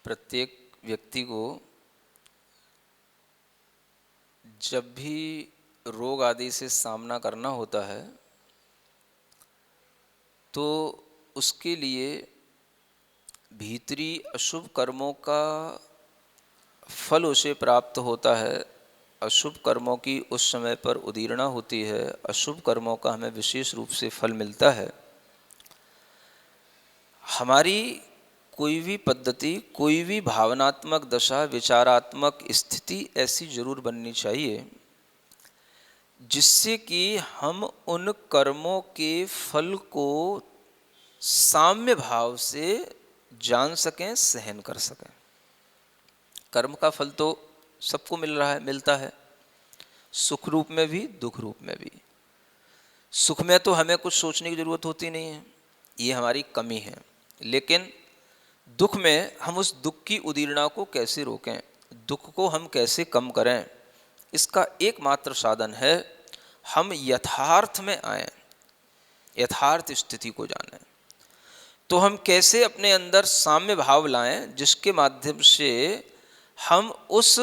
प्रत्येक व्यक्ति को जब भी रोग आदि से सामना करना होता है तो उसके लिए भीतरी अशुभ कर्मों का फल उसे प्राप्त होता है। अशुभ कर्मों की उस समय पर उदीर्णा होती है, अशुभ कर्मों का हमें विशेष रूप से फल मिलता है। हमारी कोई भी पद्धति, कोई भी भावनात्मक दशा, विचारात्मक स्थिति ऐसी जरूर बननी चाहिए जिससे कि हम उन कर्मों के फल को साम्य भाव से जान सकें, सहन कर सकें। कर्म का फल तो सबको मिल रहा है, मिलता है, सुख रूप में भी, दुख रूप में भी। सुख में तो हमें कुछ सोचने की जरूरत होती नहीं है, ये हमारी कमी है। लेकिन दुख में हम उस दुख की उदीर्णा को कैसे रोकें, दुख को हम कैसे कम करें, इसका एकमात्र साधन है हम यथार्थ में आएं, यथार्थ स्थिति को जानें। तो हम कैसे अपने अंदर साम्य भाव लाएं जिसके माध्यम से हम उस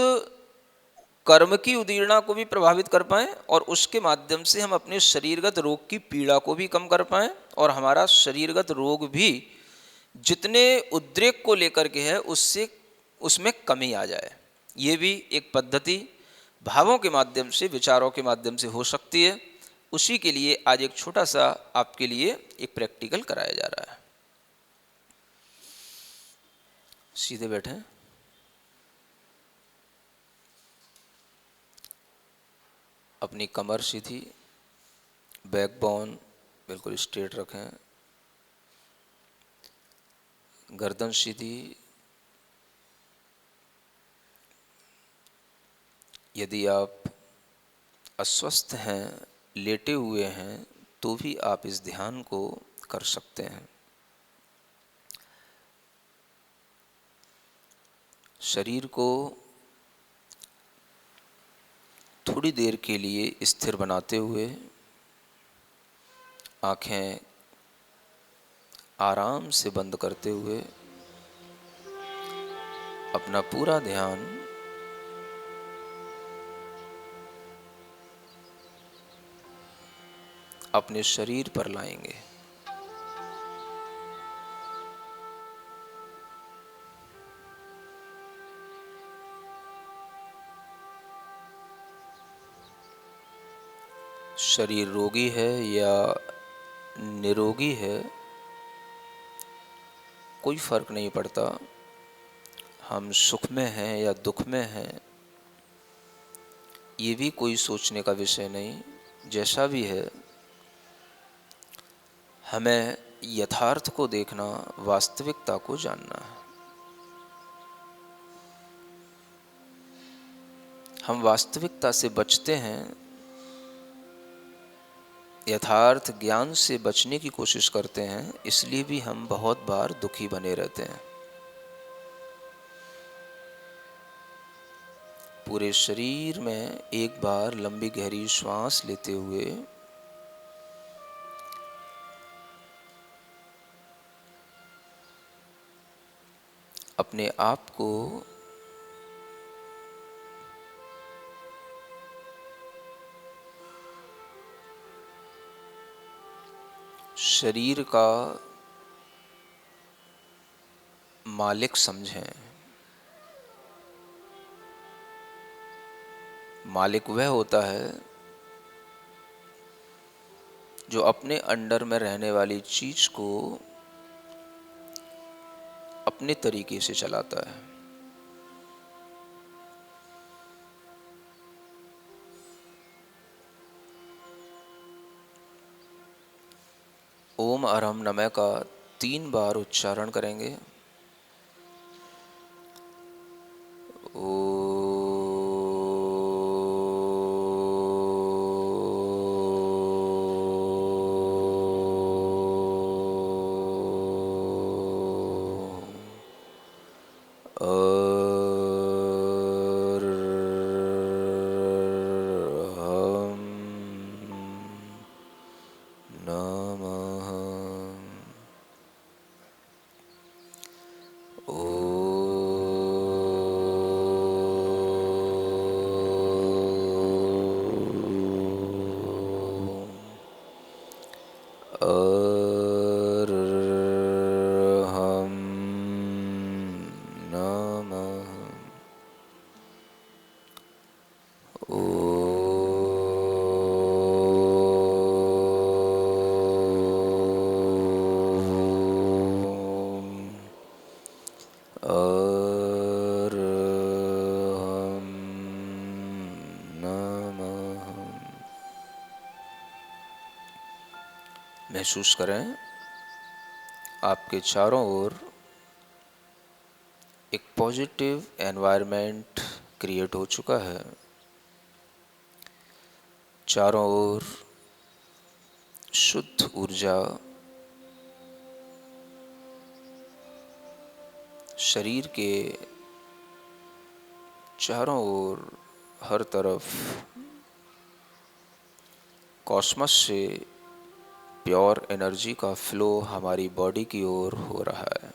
कर्म की उदीर्णा को भी प्रभावित कर पाएं और उसके माध्यम से हम अपने शरीरगत रोग की पीड़ा को भी कम कर पाएं और हमारा शरीरगत रोग भी जितने उद्रेक को लेकर के है उससे उसमें कमी आ जाए। ये भी एक पद्धति भावों के माध्यम से, विचारों के माध्यम से हो सकती है। उसी के लिए आज एक छोटा सा आपके लिए एक प्रैक्टिकल कराया जा रहा है। सीधे बैठें, अपनी कमर सीधी, बैकबोन बिल्कुल स्ट्रेट रखें, गर्दन सीधी। यदि आप अस्वस्थ हैं, लेटे हुए हैं, तो भी आप इस ध्यान को कर सकते हैं। शरीर को थोड़ी देर के लिए स्थिर बनाते हुए आंखें आराम से बंद करते हुए अपना पूरा ध्यान अपने शरीर पर लाएंगे। शरीर रोगी है या निरोगी है, कोई फर्क नहीं पड़ता। हम सुख में हैं या दुख में हैं, ये भी कोई सोचने का विषय नहीं। जैसा भी है, हमें यथार्थ को देखना, वास्तविकता को जानना है। हम वास्तविकता से बचते हैं, यथार्थ ज्ञान से बचने की कोशिश करते हैं, इसलिए भी हम बहुत बार दुखी बने रहते हैं। पूरे शरीर में एक बार लंबी गहरी श्वास लेते हुए अपने आप को शरीर का मालिक समझें। मालिक वह होता है जो अपने अंडर में रहने वाली चीज को अपने तरीके से चलाता है। ओम अरहम नमः का 3 बार उच्चारण करेंगे। नमः। अरहं नमः। महसूस करें आपके चारों ओर एक पॉजिटिव एनवायरनमेंट क्रिएट हो चुका है। चारों ओर शुद्ध ऊर्जा शरीर के चारों ओर हर तरफ कॉस्मस से प्योर एनर्जी का फ्लो हमारी बॉडी की ओर हो रहा है।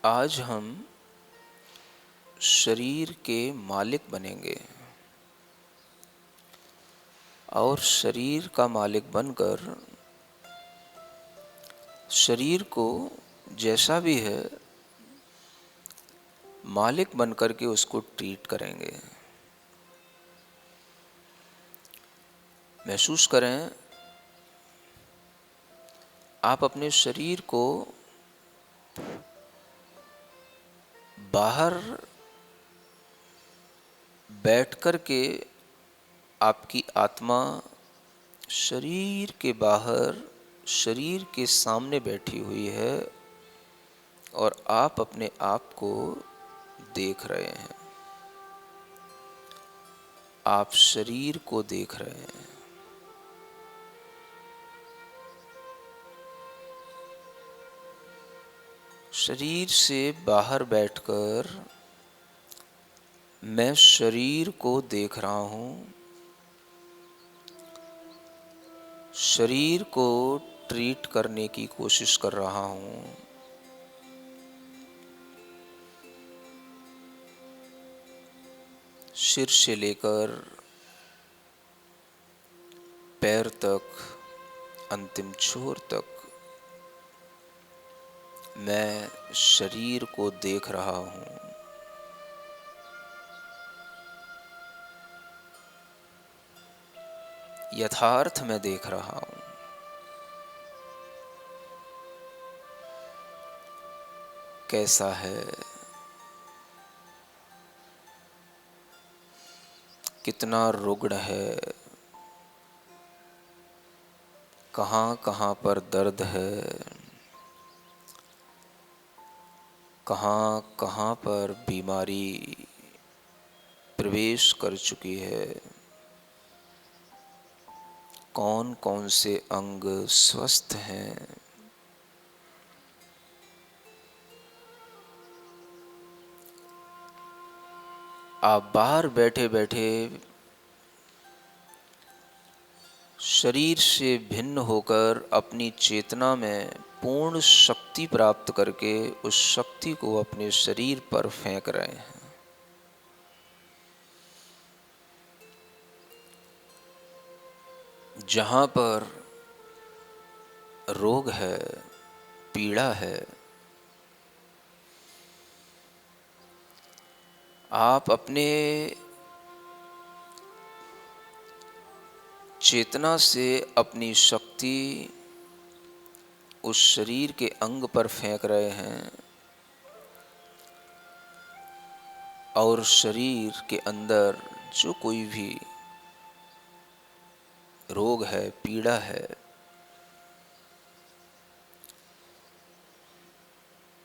आज हम शरीर के मालिक बनेंगे और शरीर का मालिक बनकर शरीर को जैसा भी है मालिक बनकर के उसको ट्रीट करेंगे। महसूस करें आप अपने शरीर को बाहर बैठ कर के आपकी आत्मा शरीर के बाहर शरीर के सामने बैठी हुई है और आप अपने आप को देख रहे हैं। आप शरीर को देख रहे हैं। शरीर से बाहर बैठकर मैं शरीर को देख रहा हूँ। शरीर को ट्रीट करने की कोशिश कर रहा हूँ। सिर से लेकर पैर तक अंतिम छोर तक मैं शरीर को देख रहा हूँ। यथार्थ में देख रहा हूँ। कैसा है, कितना रुग्ण है, कहाँ कहाँ पर दर्द है, कहाँ कहाँ पर बीमारी प्रवेश कर चुकी है, कौन कौन से अंग स्वस्थ हैं। आप बाहर बैठे बैठे शरीर से भिन्न होकर अपनी चेतना में पूर्ण शक्ति प्राप्त करके उस शक्ति को अपने शरीर पर फेंक रहे हैं। जहाँ पर रोग है, पीड़ा है, आप अपने चेतना से अपनी शक्ति उस शरीर के अंग पर फेंक रहे हैं और शरीर के अंदर जो कोई भी रोग है, पीड़ा है,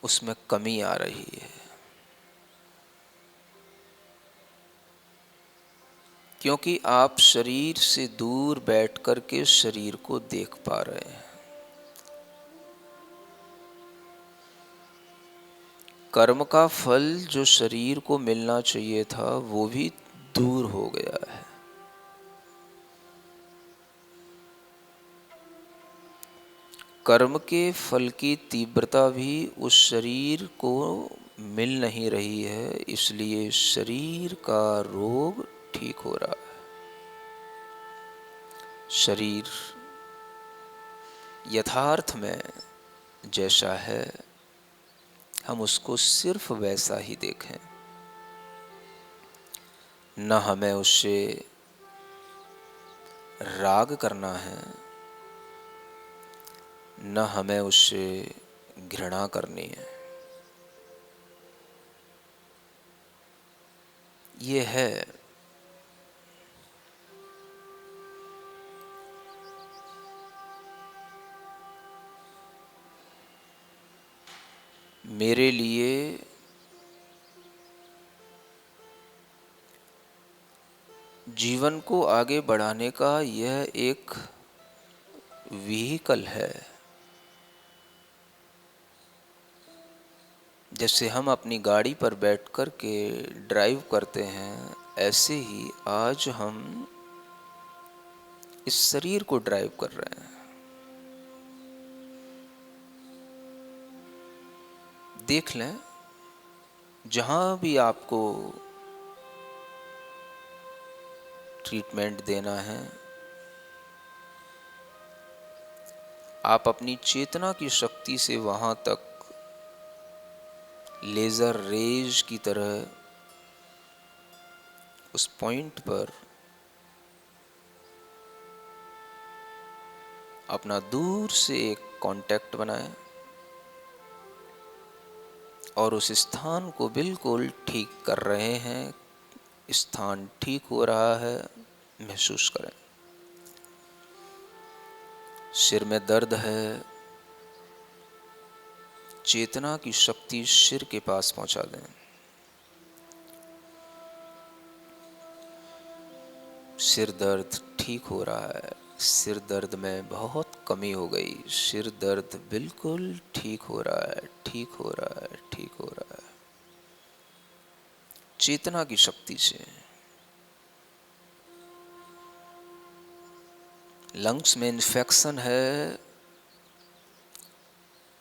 उसमें कमी आ रही है। क्योंकि आप शरीर से दूर बैठ कर के शरीर को देख पा रहे हैं। कर्म का फल जो शरीर को मिलना चाहिए था वो भी दूर हो गया है। कर्म के फल की तीव्रता भी उस शरीर को मिल नहीं रही है, इसलिए शरीर का रोग ठीक हो रहा है। शरीर यथार्थ में जैसा है हम उसको सिर्फ वैसा ही देखें, न हमें उससे राग करना है, न हमें उससे घृणा करनी है। ये है मेरे लिए जीवन को आगे बढ़ाने का यह एक व्हीकल है। जैसे हम अपनी गाड़ी पर बैठ कर के ड्राइव करते हैं, ऐसे ही आज हम इस शरीर को ड्राइव कर रहे हैं। देख लें, जहाँ भी आपको ट्रीटमेंट देना है, आप अपनी चेतना की शक्ति से वहाँ तक लेज़र रेज की तरह उस पॉइंट पर अपना दूर से एक कांटेक्ट बनाएं और उस स्थान को बिल्कुल ठीक कर रहे हैं, स्थान ठीक हो रहा है, महसूस करें। सिर में दर्द है, चेतना की शक्ति सिर के पास पहुंचा दें। सिर दर्द ठीक हो रहा है, सिर दर्द में बहुत कमी हो गई, सिर दर्द बिल्कुल ठीक हो रहा है, ठीक हो रहा है, ठीक हो रहा है। चेतना की शक्ति से लंग्स में इन्फेक्शन है,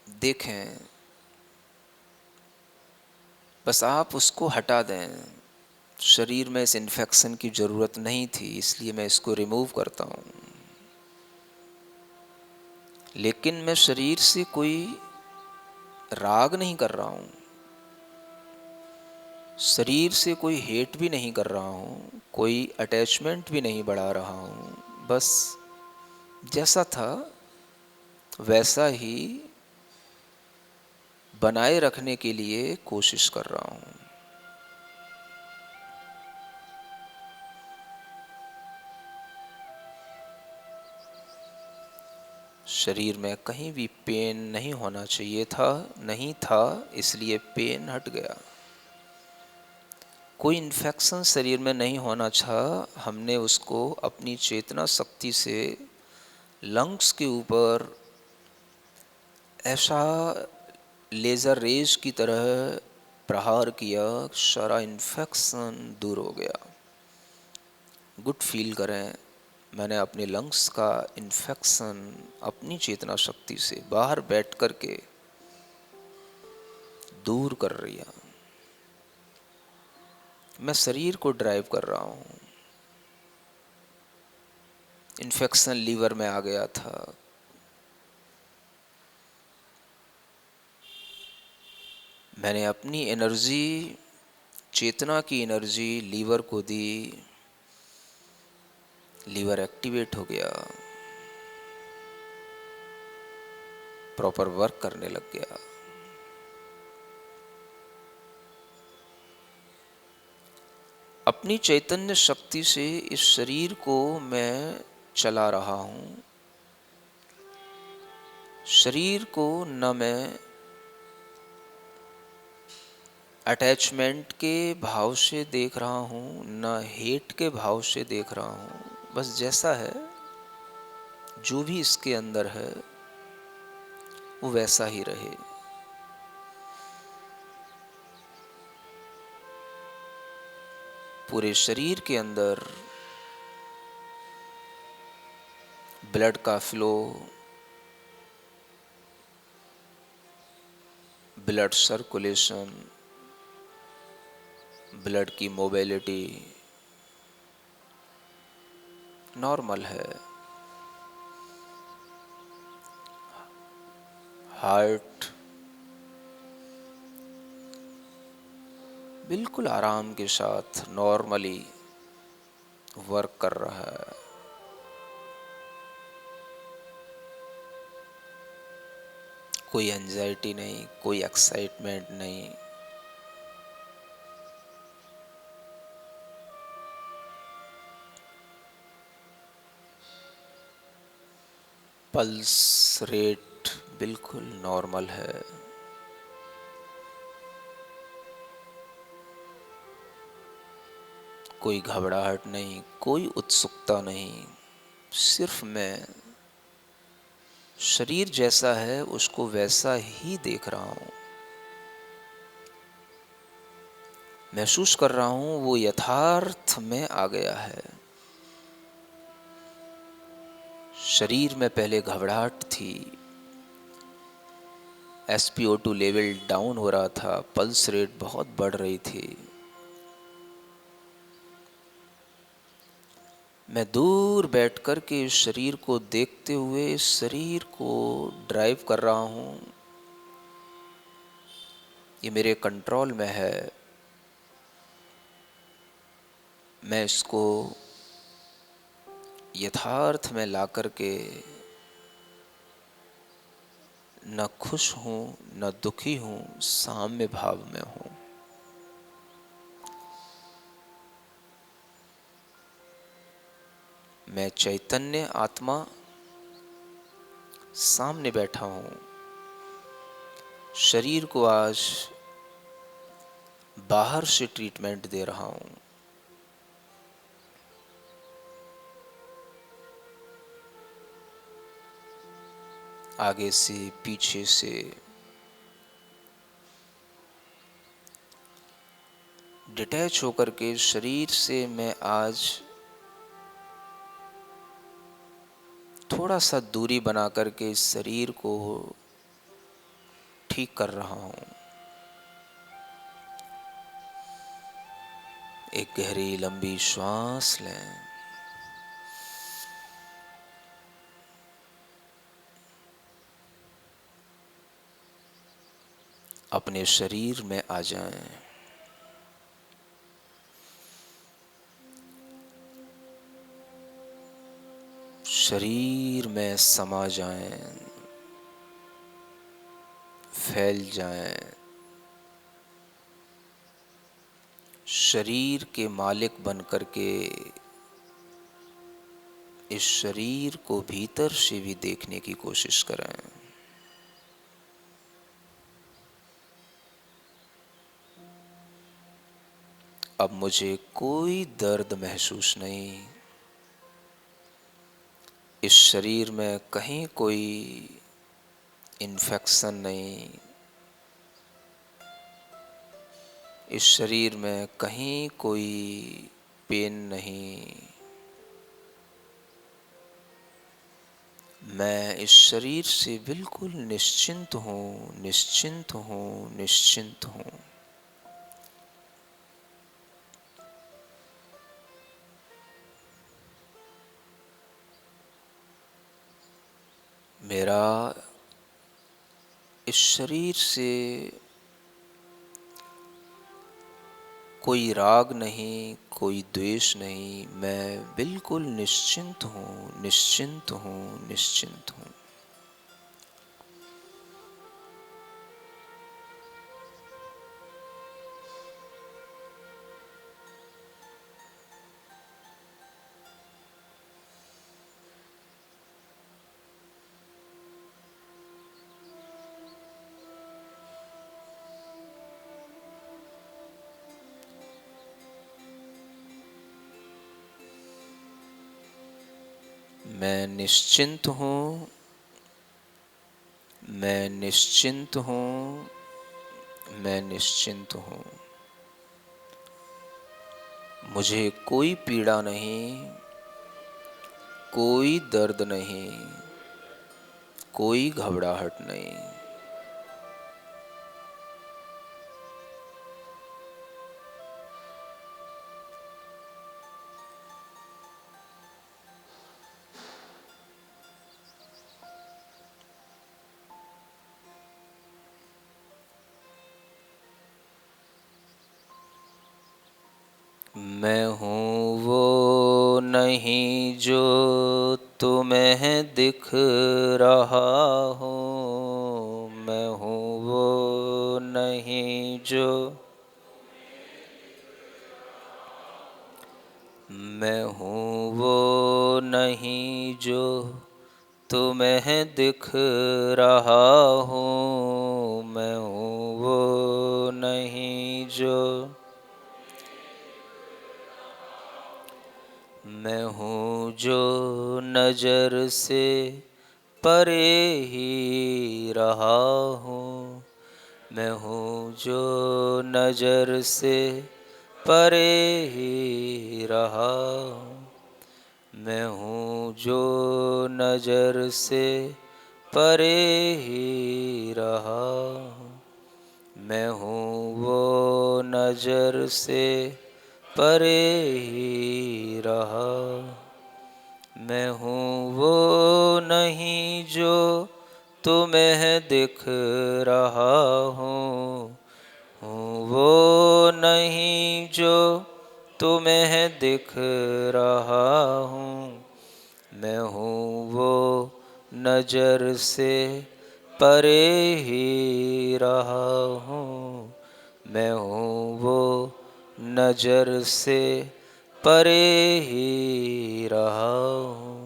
देखें, बस आप उसको हटा दें। शरीर में इस इन्फेक्शन की ज़रूरत नहीं थी, इसलिए मैं इसको रिमूव करता हूँ। लेकिन मैं शरीर से कोई राग नहीं कर रहा हूँ, शरीर से कोई हेट भी नहीं कर रहा हूँ, कोई अटैचमेंट भी नहीं बढ़ा रहा हूँ। बस जैसा था वैसा ही बनाए रखने के लिए कोशिश कर रहा हूँ। शरीर में कहीं भी पेन नहीं होना चाहिए था, नहीं था, इसलिए पेन हट गया। कोई इन्फेक्शन शरीर में नहीं होना था, हमने उसको अपनी चेतना शक्ति से लंग्स के ऊपर ऐसा लेज़र रेज की तरह प्रहार किया, सारा इन्फेक्शन दूर हो गया। गुड फील करें, मैंने अपने लंग्स का इन्फेक्शन अपनी चेतना शक्ति से बाहर बैठ कर के दूर कर दिया। मैं शरीर को ड्राइव कर रहा हूँ। इन्फेक्शन लीवर में आ गया था, मैंने अपनी एनर्जी, चेतना की एनर्जी लीवर को दी, लीवर एक्टिवेट हो गया, प्रॉपर वर्क करने लग गया। अपनी चैतन्य शक्ति से इस शरीर को मैं चला रहा हूँ। शरीर को न मैं अटैचमेंट के भाव से देख रहा हूँ, न हेट के भाव से देख रहा हूँ। बस जैसा है, जो भी इसके अंदर है वो वैसा ही रहे। पूरे शरीर के अंदर ब्लड का फ्लो, ब्लड सर्कुलेशन, ब्लड की मोबिलिटी नॉर्मल है। हार्ट बिल्कुल आराम के साथ नॉर्मली वर्क कर रहा है। कोई एंजाइटी नहीं, कोई एक्साइटमेंट नहीं। पल्स रेट बिल्कुल नॉर्मल है। कोई घबराहट नहीं, कोई उत्सुकता नहीं। सिर्फ मैं शरीर जैसा है उसको वैसा ही देख रहा हूँ, महसूस कर रहा हूँ वो यथार्थ में आ गया है। शरीर में पहले घबराहट थी, SpO2 लेवल डाउन हो रहा था, पल्स रेट बहुत बढ़ रही थी। मैं दूर बैठकर के इस शरीर को देखते हुए इस शरीर को ड्राइव कर रहा हूँ। ये मेरे कंट्रोल में है। मैं इसको यथार्थ में ला करके न खुश हूँ न दुखी हूँ, साम्य भाव में हूँ। मैं चैतन्य आत्मा सामने बैठा हूँ। शरीर को आज बाहर से ट्रीटमेंट दे रहा हूँ। आगे से पीछे से डिटैच होकर के शरीर से मैं आज थोड़ा सा दूरी बना करके इस शरीर को ठीक कर रहा हूँ। एक गहरी लंबी श्वास लें। अपने शरीर में आ जाएं। शरीर में समा जाएं, फैल जाएं। शरीर के मालिक बन करके इस शरीर को भीतर से भी देखने की कोशिश करें। अब मुझे कोई दर्द महसूस नहीं। इस शरीर में कहीं कोई इन्फेक्शन नहीं। इस शरीर में कहीं कोई पेन नहीं। मैं इस शरीर से बिल्कुल निश्चिंत हूँ, निश्चिंत हूँ, निश्चिंत हूँ। मेरा इस शरीर से कोई राग नहीं, कोई द्वेष नहीं। मैं बिल्कुल निश्चिंत हूँ, निश्चिंत हूँ, निश्चिंत हूँ। मैं निश्चिंत हूँ, मैं निश्चिंत हूँ, मैं निश्चिंत हूँ। मुझे कोई पीड़ा नहीं, कोई दर्द नहीं, कोई घबराहट नहीं। मैं हूँ वो नहीं जो तुम्हें दिख रहा हूँ, मैं हूँ वो नहीं जो, मैं हूँ वो नहीं जो तुम्हें दिख रहा हूँ, मैं हूँ वो नहीं जो, मैं हूँ जो नजर से परे ही रहा हूँ, मैं हूँ जो नजर से परे ही रहा हूँ, मैं हूँ जो नजर से परे ही रहा हूँ, मैं हूँ वो नजर से परे ही रहा, मैं हूँ वो नहीं जो तुम्हें दिख रहा हूँ वो नहीं जो तुम्हें दिख रहा हूँ, मैं हूँ वो नजर से परे ही रहा हूँ, मैं हूँ वो नजर से परे ही रहा हूँ।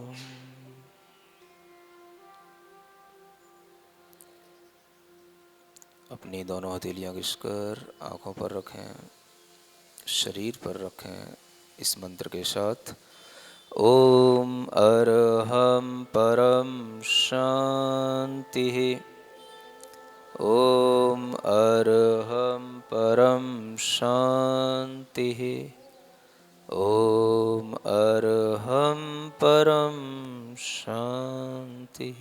अपनी दोनों हथेलियाँ घिसकर आँखों पर रखें, शरीर पर रखें इस मंत्र के साथ। ओम अरहम परम शांति, ओम अरहम परम शांति, ओम अरहम परम शांति।